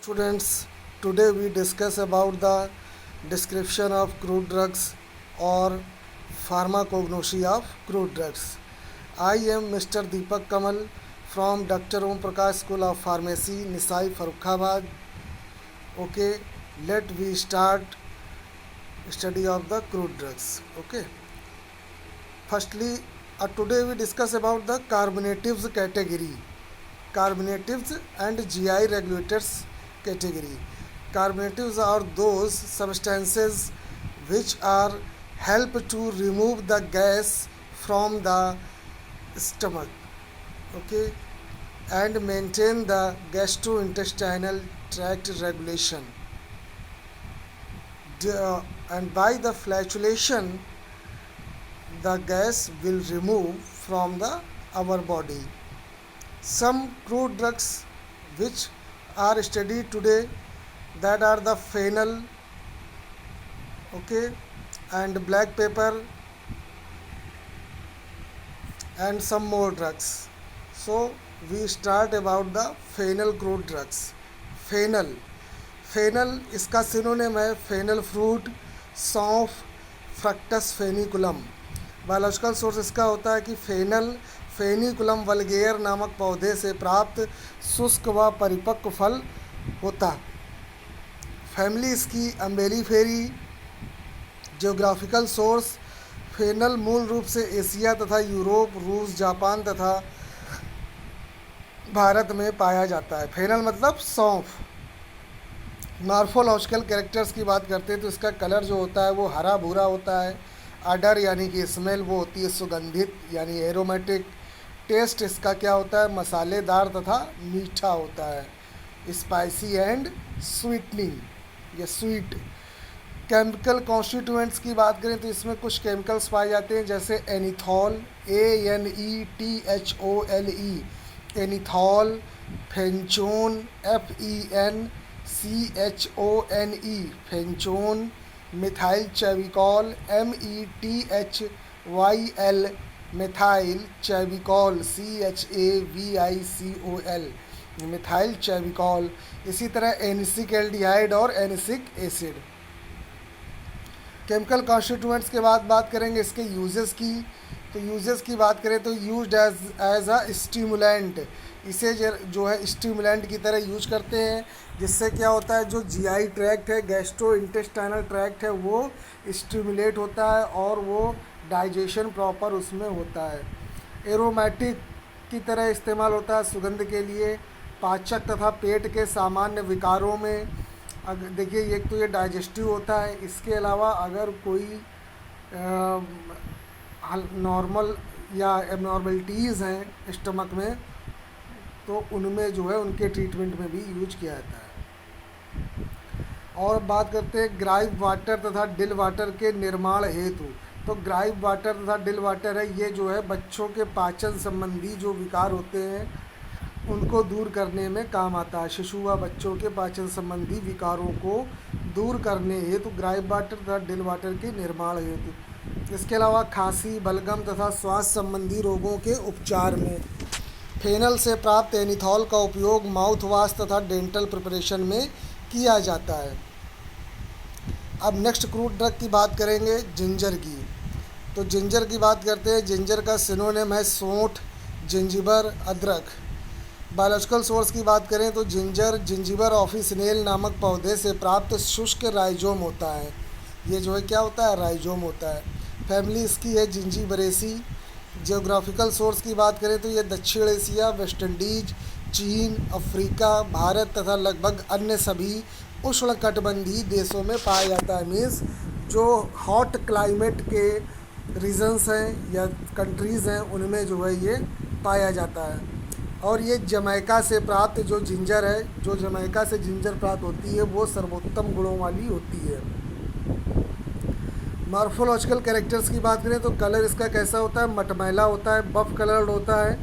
Students, today we discuss about the description of crude drugs or pharmacognosy of crude drugs. I am Mr. Deepak Kamal from Dr. Om Prakash School of Pharmacy, Nisai, Farrukhabad. Okay, let we start study of the crude drugs. Okay. Firstly, today we discuss about the carbonatives category. Carbonatives and GI regulators category. Carbonatives are those substances which are help to remove the gas from the stomach, okay, and maintain the gastrointestinal tract regulation. And by the flatulation, the gas will remove from the our body. Some crude drugs which are studied today, that are the phenol, okay, and black pepper, and some more drugs. So we start about the phenol crude drugs. phenol fennel इसका synonym है fennel fruit, सौंफ, fructus फेनिकुलम. Biological source इसका होता है कि fennel फेनिकुलम वल्गेयर नामक पौधे से प्राप्त शुष्क व परिपक्व फल होता. फैमिली इसकी अम्बेलीफेरी. जियोग्राफिकल सोर्स फेनल मूल रूप से एशिया तथा यूरोप, रूस, जापान तथा भारत में पाया जाता है. फेनल मतलब सौंफ. मॉर्फोलॉजिकल कैरेक्टर्स की बात करते हैं तो इसका कलर जो होता है वो हरा भूरा होता है. अडर यानी कि स्मेल वो होती है सुगंधित यानी एरोमेटिक. टेस्ट इसका क्या होता है, मसालेदार तथा मीठा होता है. स्पाइसी एंड स्वीटनिंग या स्वीट. केमिकल कॉन्स्टिट्यूएंट्स की बात करें तो इसमें कुछ केमिकल्स पाए जाते हैं जैसे anethole, ANETHOLE, anethole, fenchone, FENCHONE, fenchone, methyl chavicol, METHYL, methyl chavicol, CHAVICOL, methyl chavicol. इसी तरह एनिसिक एल्डिहाइड और एनिसिक एसिड. केमिकल कॉन्स्टिट्यूएंट्स के बाद बात करेंगे इसके यूजेस की. तो यूजेस की बात करें तो यूज्ड एज अ स्टिमुलेंट. इसे जो है स्टिमुलेंट की तरह यूज करते हैं, जिससे क्या होता है जो जीआई ट्रैक्ट है, गैस्ट्रो इंटेस्टाइनल ट्रैक्ट है, वो स्टिमुलेट होता है और वो डाइजेशन प्रॉपर उसमें होता है. एरोमेटिक की तरह इस्तेमाल होता है सुगंध के लिए. पाचक तथा पेट के सामान्य विकारों में अगर देखिए एक तो ये डाइजेस्टिव होता है. इसके अलावा अगर कोई नॉर्मल या एबनॉर्मलिटीज़ हैं स्टमक में तो उनमें जो है उनके ट्रीटमेंट में भी यूज किया जाता है. और बात करते हैं ग्राइप वाटर तथा डिल वाटर के निर्माण हेतु. तो ग्राइप वाटर तथा डिल वाटर है ये जो है बच्चों के पाचन संबंधी जो विकार होते हैं उनको दूर करने में काम आता है. शिशु व बच्चों के पाचन संबंधी विकारों को दूर करने हेतु ग्राइप वाटर तथा डिल वाटर के निर्माण हेतु. इसके अलावा खांसी, बलगम तथा श्वास संबंधी रोगों के उपचार में फेनल से प्राप्त एनिथॉल का उपयोग माउथ वॉश तथा डेंटल प्रिपरेशन में किया जाता है. अब नेक्स्ट क्रूड ड्रग की बात करेंगे जिंजर की. तो जिंजर की बात करते हैं. जिंजर का सिनोनिम है सौंठ, जिंजिबर, अदरक. बायोलॉजिकल सोर्स की बात करें तो जिंजर जिंजिबर ऑफिसिनेल नामक पौधे से प्राप्त शुष्क राइजोम होता है. ये जो है क्या होता है, राइजोम होता है. फैमिली इसकी है जिंजीबरेसी. जियोग्राफिकल सोर्स की बात करें तो ये दक्षिण एशिया, वेस्ट इंडीज, चीन, अफ्रीका, भारत तथा लगभग अन्य सभी उष्णकटिबंधीय देशों में पाया जाता है. मीन्स जो हॉट क्लाइमेट के रीजन्स हैं या कंट्रीज़ हैं उनमें जो है ये पाया जाता है. और ये जमैका से प्राप्त जो जिंजर है, जो जमैका से जिंजर प्राप्त होती है वो सर्वोत्तम गुणों वाली होती है. मॉर्फोलॉजिकल कैरेक्टर्स की बात करें तो कलर इसका कैसा होता है, मटमैला होता है, बफ कलर्ड होता है.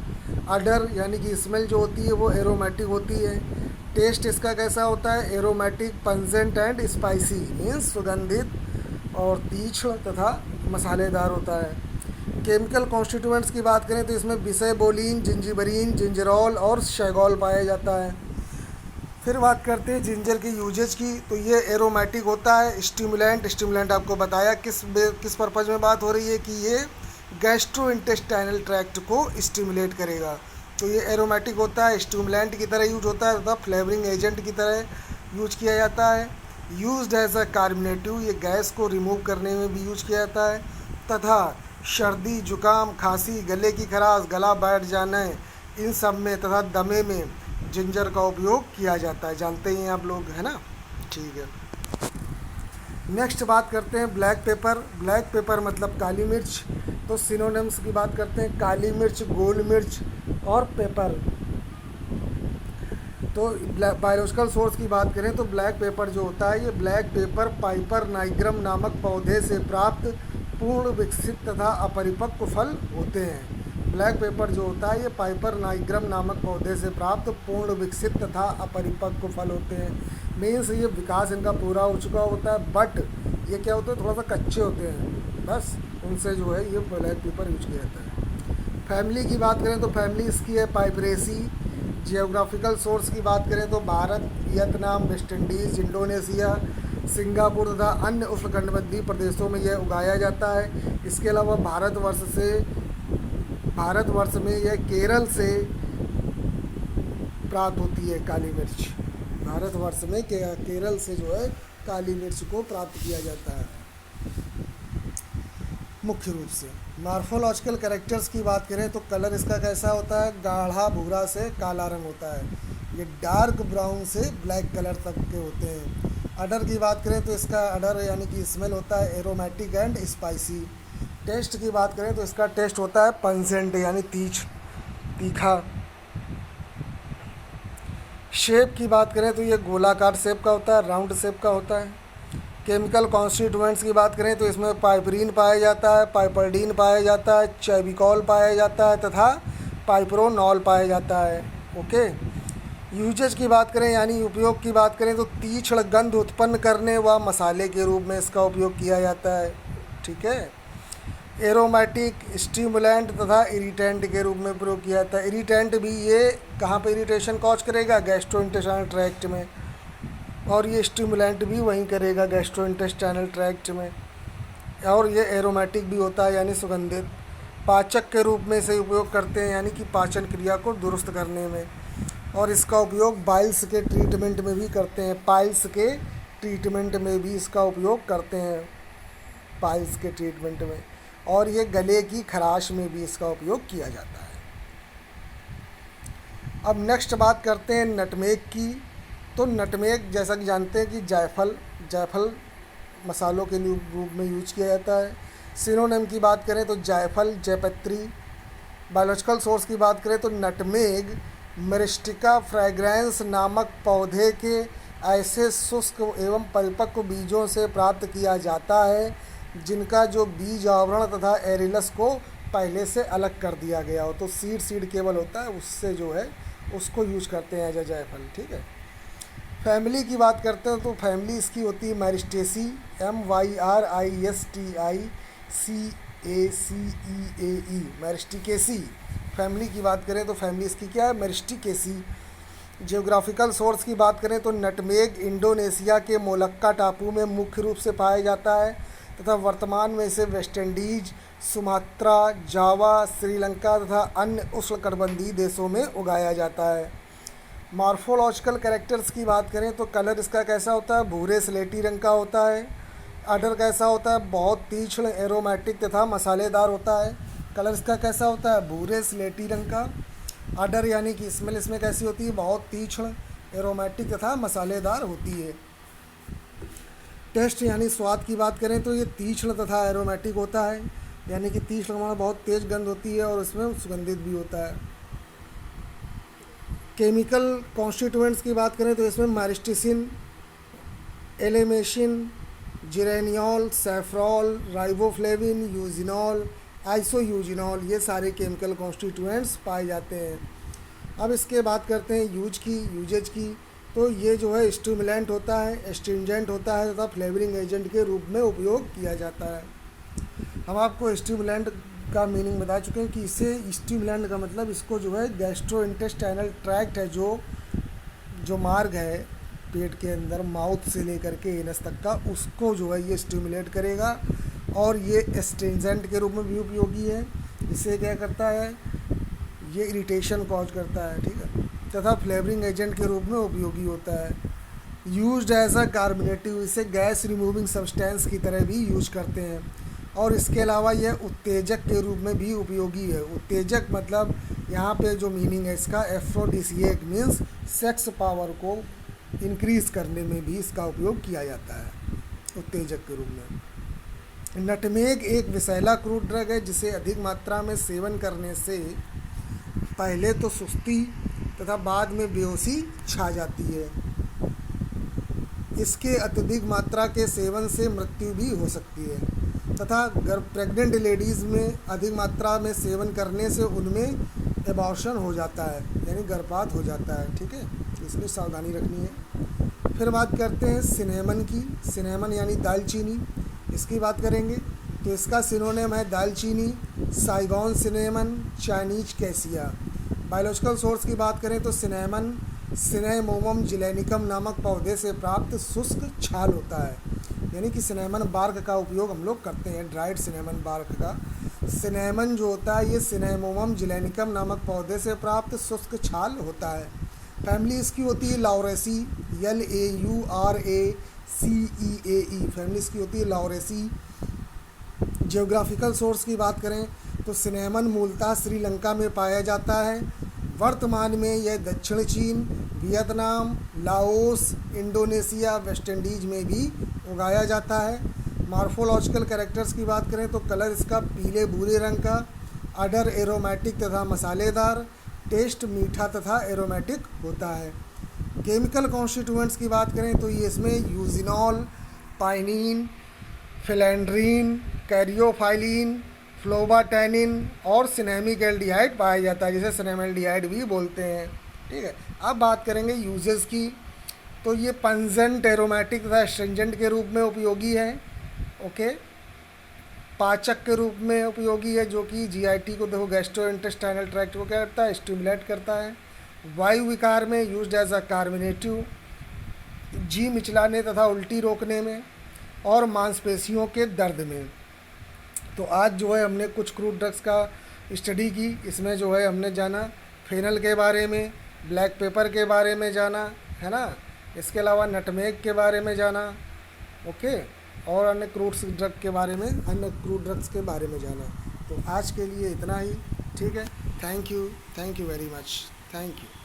अडर यानी कि स्मेल जो होती है वो एरोमेटिक होती है. टेस्ट इसका कैसा होता है, aromatic, pungent and spicy, means सुगंधित और तीक्ष्ण तथा मसालेदार होता है. केमिकल कॉन्स्टिट्यूएंट्स की बात करें तो इसमें बिसेबोलिन, जिंजीबरीन, जिंजरॉल और शैगॉल पाया जाता है. फिर बात करते हैं जिंजर की यूजेज की। तो ये एरोमेटिक होता है, स्टिमुलेंट आपको बताया किस पर्पज़ में बात हो रही है कि ये गैस्ट्रो इंटेस्टाइनल ट्रैक्ट को स्टिमुलेट करेगा। तो ये एरोमेटिक होता है, स्टिमुलेंट की तरह यूज होता है तथा फ्लेवरिंग एजेंट की तरह यूज किया जाता है। यूज्ड एज अ कार्बोनेटिव, ये गैस को रिमूव करने में भी यूज किया जाता है। तथा सर्दी, जुकाम, खांसी, गले की खराश, गला बैठ जाने, इन सब में तथा दमे में जिंजर का उपयोग किया जाता है। जानते ही हैं आप लोग, है ना। ठीक है, नेक्स्ट बात करते हैं ब्लैक पेपर। ब्लैक पेपर मतलब काली मिर्च। तो सिनोनिम्स की बात करते हैं, काली मिर्च, गोल मिर्च और पेपर। तो बायोलॉजिकल सोर्स की बात करें तो ब्लैक पेपर जो होता है, ये ब्लैक पेपर पाइपर नाइग्रम नामक पौधे से प्राप्त पूर्ण विकसित तथा अपरिपक्व फल होते हैं। ब्लैक पेपर जो होता है ये पाइपर नाइग्रम नामक पौधे से प्राप्त पूर्ण विकसित तथा अपरिपक्व फल होते हैं। मीन्स ये विकास इनका पूरा हो चुका होता है, बट ये क्या होते हैं, थोड़ा सा कच्चे होते हैं, बस उनसे जो है ये ब्लैक पेपर यूज किया जाता है। फैमिली की बात करें तो फैमिली इसकी है पाइपरेसी। जियोग्राफिकल सोर्स की बात करें तो Bharat, Vietnam, West Indies, Indonesia, Singapore तथा अन्य उष्णकटिबंधीय प्रदेशों में यह उगाया जाता है। इसके अलावा भारतवर्ष में यह केरल से प्राप्त होती है काली मिर्च। भारतवर्ष में केरल से जो है काली मिर्च को प्राप्त किया जाता है मुख्य रूप से। मॉर्फोलॉजिकल कैरेक्टर्स की बात करें तो कलर इसका कैसा होता है, गाढ़ा भूरा से काला रंग होता है। ये डार्क ब्राउन से ब्लैक कलर तक के होते हैं। अडर की बात करें तो इसका अडर यानी कि स्मेल होता है एरोमेटिक एंड स्पाइसी। टेस्ट की बात करें तो इसका टेस्ट होता है पंसेंट यानी तीखा। शेप की बात करें तो ये गोलाकार शेप का होता है, राउंड शेप का होता है। केमिकल कॉन्स्टिट्यूएंट्स की बात करें तो इसमें पाइपरीन पाया जाता है, पाइपरडीन पाया जाता है, चैबिकॉल पाया जाता है तथा पाइपरोनॉल पाया जाता है। ओके, यूजेज की बात करें यानी उपयोग की बात करें तो तीक्ष्ण गंध उत्पन्न करने व मसाले के रूप में इसका उपयोग किया जाता है। ठीक है, एरोमेटिक, स्टिमुलेंट तथा इरिटेंट के रूप में प्रयोग किया जाता है। इरिटेंट भी ये कहाँ पे इरिटेशन कॉज करेगा, गैस्ट्रोइंटेस्टाइनल ट्रैक्ट में, और ये स्टिमुलेंट भी वहीं करेगा गैस्ट्रोइंटेस्टाइनल ट्रैक्ट में। और ये एरोमेटिक भी होता है यानी सुगंधित। पाचक के रूप में इसे उपयोग करते हैं यानी कि पाचन क्रिया को दुरुस्त करने में। और इसका उपयोग बाइल्स के ट्रीटमेंट में भी करते हैं, पाइल्स के ट्रीटमेंट में भी इसका उपयोग करते हैं, पाइल्स के ट्रीटमेंट में। और ये गले की खराश में भी इसका उपयोग किया जाता है। अब नेक्स्ट बात करते हैं नटमेग की। तो नटमेग जैसा कि जानते हैं कि जायफल मसालों के रूप में यूज किया जाता है। सिनोनिम की बात करें तो जायफल, जयपत्री। बायोलॉजिकल सोर्स की बात करें तो नटमेग मेरिस्टिका फ्रेग्रेंस नामक पौधे के ऐसे शुष्क एवं परिपक्व बीजों से प्राप्त किया जाता है जिनका जो बीज आवरण तथा एरिलस को पहले से अलग कर दिया गया हो। तो सीड केवल होता है, उससे जो है उसको यूज करते हैं एज जायफल। ठीक है, फैमिली की बात करते हैं तो फैमिली इसकी होती है मैरिस्टेसी, MYRISTICACEAE, मैरिस्टिकेसी। फैमिली की बात करें तो फैमिली इसकी क्या है, मैरिस्टिकेसी। जियोग्राफिकल सोर्स की बात करें तो नटमेग इंडोनेशिया के मोलक्का टापू में मुख्य रूप से पाया जाता है तथा वर्तमान में इसे वेस्ट इंडीज, सुमात्रा, जावा, श्रीलंका तथा अन्य उष्णकटिबंधीय देशों में उगाया जाता है। मॉर्फोलॉजिकल कैरेक्टर्स की बात करें तो कलर इसका कैसा होता है, भूरे स्लेटी रंग का होता है। अडर कैसा होता है, बहुत तीक्ष्ण, एरोमेटिक तथा मसालेदार होता है। कलर इसका कैसा होता है, भूरे स्लेटी रंग का। अडर यानी कि स्मेल इसमें कैसी होती है, बहुत तीक्ष्ण, एरोमेटिक तथा मसालेदार होती है। टेस्ट यानी स्वाद की बात करें तो ये तीक्ष्ण तथा एरोमेटिक होता है, यानी कि तीक्ष्ण माना बहुत तेज़ गंध होती है और इसमें सुगंधित भी होता है। केमिकल कॉन्स्टिट्यूएंट्स की बात करें तो इसमें मैरिस्टिसिन, एलेमेशिन, जिरेनियल, सैफ्रॉल, राइबोफ्लेविन, यूजिनॉल, आइसोयूजिनॉल, ये सारे केमिकल कॉन्स्टिट्यूएंट्स पाए जाते हैं। अब इसके बात करते हैं यूजेज की। तो ये जो है स्टिमुलेंट होता है, एस्ट्रिंजेंट होता है तथा फ्लेवरिंग एजेंट के रूप में उपयोग किया जाता है। हम आपको स्टिमुलेंट का मीनिंग बता चुके हैं कि इसे स्टिमुलेंट का मतलब इसको जो है गैस्ट्रोइंटेस्टाइनल ट्रैक्ट है जो जो मार्ग है पेट के अंदर माउथ से लेकर के एनस तक का, उसको जो है ये स्टिमुलेट करेगा। और ये एस्ट्रिंजेंट के रूप में भी उपयोगी है। इससे क्या करता है, ये इरिटेशन कॉज करता है, ठीक है, तथा फ्लेवरिंग एजेंट के रूप में उपयोगी होता है। यूज्ड एज अ कार्बोनेटिव, इसे गैस रिमूविंग सब्सटेंस की तरह भी यूज करते हैं। और इसके अलावा यह उत्तेजक के रूप में भी उपयोगी है। उत्तेजक मतलब यहाँ पे जो मीनिंग है इसका, एफ्रोडिसिएक मीन्स सेक्स पावर को इंक्रीज करने में भी इसका उपयोग किया जाता है उत्तेजक के रूप में। नटमेग एक विषैला क्रूड ड्रग है जिसे अधिक मात्रा में सेवन करने से पहले तो सुस्ती तथा बाद में बेहोशी छा जाती है। इसके अत्यधिक मात्रा के सेवन से मृत्यु भी हो सकती है तथा प्रेग्नेंट लेडीज़ में अधिक मात्रा में सेवन करने से उनमें एबॉर्शन हो जाता है, यानी गर्भपात हो जाता है, ठीक है, इसलिए सावधानी रखनी है। फिर बात करते हैं सिनेमन की। सिनेमन यानी दालचीनी, इसकी बात करेंगे तो इसका सिनोनिम है दालचीनी, Saigon cinnamon, Chinese cassia. Biological source की बात करें तो सिनेमन सिनेमोमम जिलेनिकम नामक पौधे से प्राप्त शुष्क छाल होता है, यानी कि सिनेमन बार्क का उपयोग हम लोग करते हैं, ड्राइड सिनेमन बार्क का। सिनेमन जो होता है ये सिनेमोमम जिलेनिकम नामक पौधे से प्राप्त शुष्क छाल होता है। फैमिली इसकी होती है लॉरेसी, LAURACEEAE, फैमिली इसकी होती है लॉरेसी। जियोग्राफिकल सोर्स की बात करें तो सिनेमन मूलतः श्रीलंका में पाया जाता है। वर्तमान में यह दक्षिण चीन, Vietnam, Laos, Indonesia, West Indies में भी उगाया जाता है। मार्फोलॉजिकल कैरेक्टर्स की बात करें तो कलर इसका पीले भूरे रंग का, अडर एरोमेटिक तथा मसालेदार, टेस्ट मीठा तथा एरोमेटिक होता है। केमिकल कॉन्स्टिट्यूएंट्स की बात करें तो ये इसमें यूजिनॉल, पाइनिन, फिलेंड्रीन, कैरियोफाइलिन, फ्लोबाटैनिन और सिनेमिक एल्डिहाइड पाया जाता है, जिसे सिनेमेल्डिहाइड भी बोलते हैं, ठीक है। अब बात करेंगे यूजेस की, तो ये पंजेंट, एरोमेटिक तथा एस्ट्रिंजेंट के रूप में उपयोगी है, ओके। पाचक के रूप में उपयोगी है, जो कि GIT को देखो गैस्ट्रो इंटेस्टाइनल ट्रैक्ट को क्या करता है, स्टिमुलेट करता है। वायु विकार में यूज्ड एज अ कार्बोनेटिव, जी मिचलाने तथा उल्टी रोकने में और मांसपेशियों के दर्द में। तो आज जो है हमने कुछ क्रूड ड्रग्स का स्टडी की। इसमें जो है हमने जाना फेनल के बारे में, ब्लैक पेपर के बारे में जाना, है ना, इसके अलावा नटमेग के बारे में जाना, ओके, और अन्य क्रूड ड्रग के बारे में, अन्य क्रूड ड्रग्स के बारे में जाना। तो आज के लिए इतना ही, ठीक है। Thank you very much, thank you.